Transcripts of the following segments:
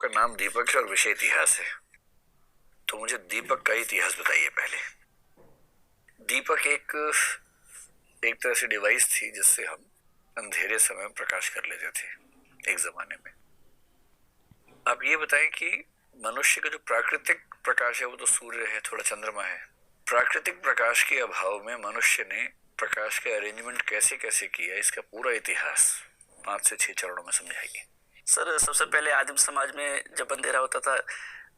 आपका नाम दीपक है और विषय इतिहास है, तो मुझे दीपक का इतिहास बताइए पहले। दीपक एक तरह से डिवाइस थी जिससे हम अंधेरे समय में प्रकाश कर लेते थे एक जमाने में। आप ये बताएं कि मनुष्य का जो प्राकृतिक प्रकाश है वो तो सूर्य है, थोड़ा चंद्रमा है। प्राकृतिक प्रकाश के अभाव में मनुष्य ने प्रकाश का अरेंजमेंट कैसे कैसे किया, इसका पूरा इतिहास 5 से 6 चरणों में समझाइए। सर, सबसे पहले आदिम समाज में जब अंधेरा होता था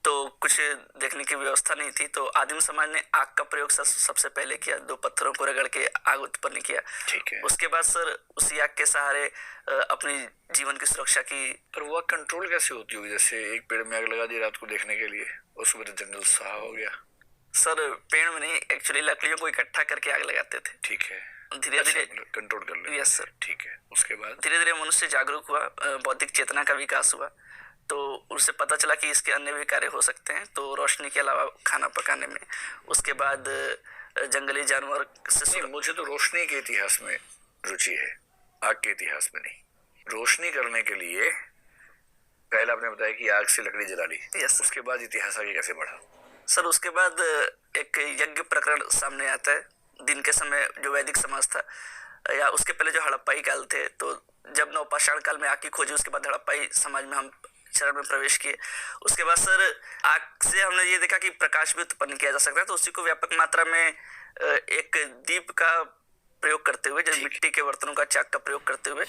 तो कुछ देखने की व्यवस्था नहीं थी, तो आदिम समाज ने आग का प्रयोग सबसे पहले किया। 2 पत्थरों को रगड़ के आग उत्पन्न किया। ठीक है। उसके बाद सर उसी आग के सहारे अपनी जीवन की सुरक्षा की। पर वो कंट्रोल कैसे होती होगी? जैसे एक पेड़ में आग लगा दी रात को देखने के लिए और सुबह तो जंगल सुहा हो गया। सर पेड़ में नहीं, एक्चुअली लकड़ियों को इकट्ठा करके आग लगाते थे। ठीक है। धीरे धीरे कंट्रोल कर लेते। Yes sir. ठीक है। उसके बाद धीरे धीरे मनुष्य जागरूक हुआ, बौद्धिक चेतना का विकास हुआ, तो उसे पता चला कि इसके अन्य भी कार्य हो सकते हैं, तो रोशनी के अलावा खाना पकाने में। उसके बाद जंगली जानवर से। मुझे तो रोशनी के इतिहास में रुचि है, आग के इतिहास में नहीं। रोशनी करने के लिए पहले आपने बताया कि आग से लकड़ी जला ली। यस। उसके बाद इतिहास आगे कैसे बढ़ा? सर उसके बाद एक यज्ञ प्रकरण सामने आता है। दिन के समय जो वैदिक समाज था, या उसके पहले जो हड़प्पाई काल थे, तो जब नवपाषाण काल में आग की खोजी, उसके बाद हड़प्पाई समाज में हम चरण में प्रवेश किए। उसके बाद सर आग से हमने ये देखा कि प्रकाश भी उत्पन्न किया जा सकता है, तो उसी को व्यापक मात्रा में एक दीप का प्रयोग करते हुए, जैसे मिट्टी के बर्तनों का चाक का प्रयोग करते हुए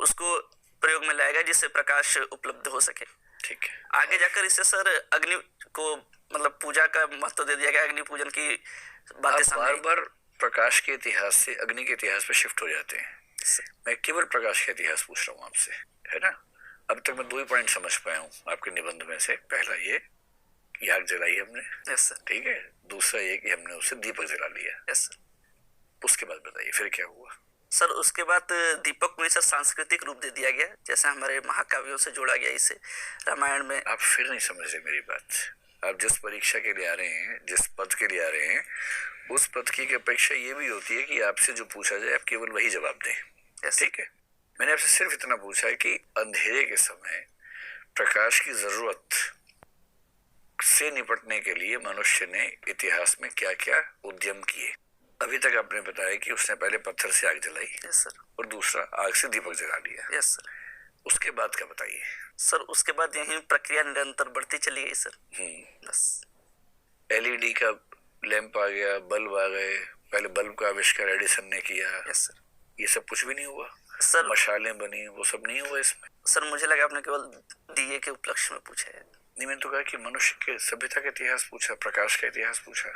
उसको प्रयोग में लाया गया, जिससे प्रकाश उपलब्ध हो सके। ठीक है। आगे जाकर इससे सर अग्नि को मतलब पूजा का महत्व दे दिया गया। अग्नि पूजन की बातें सामने बार बार प्रकाश के इतिहास से अग्नि के इतिहास पे शिफ्ट हो जाते हैं। मैं केवल प्रकाश का इतिहास पूछ रहा हूँ आपसे, है ना? अब तक मैं 2 ही पॉइंट समझ पाया हूँ आपके निबंध में से। पहला ये कि आग जलाई हमने। Yes sir. ठीक है। दूसरा ये कि हमने उसे दीपक जला लिया। Yes sir. उसके बाद बताइए फिर क्या हुआ? सर उसके बाद दीपक को सर सांस्कृतिक रूप दे दिया गया, जैसे हमारे महाकाव्यों से जोड़ा गया इसे। रामायण में आप फिर नहीं समझ रहे मेरी बात। आप जिस परीक्षा के लिए आ रहे हैं, जिस पद के लिए आ रहे हैं, उस पद की अपेक्षा ये भी होती है कि आपसे जो पूछा जाए आप केवल वही जवाब दें। ठीक है। मैंने आपसे सिर्फ इतना पूछा है कि अंधेरे के समय प्रकाश की जरूरत से निपटने के लिए मनुष्य ने इतिहास में क्या क्या उद्यम किए। अभी तक आपने बताया कि उसने पहले पत्थर से आग जलाई। Yes sir. और दूसरा आग से दीपक जला लिया। Yes sir. उसके बाद क्या बताइए? सर उसके बाद यही प्रक्रिया निरंतर बढ़ती चली गई सर। बस एलईडी का लैंप आ गया, बल्ब आ गए। पहले बल्ब का आविष्कार एडिसन ने किया। Yes sir. ये सब कुछ भी नहीं हुआ सर? मशालें बनी, वो सब नहीं हुआ इसमें? सर मुझे लगा आपने केवल दिए के उपलक्ष्य में पूछा है। नहीं, मैंने तो कहा कि मनुष्य के सभ्यता का इतिहास पूछा, प्रकाश का इतिहास पूछा।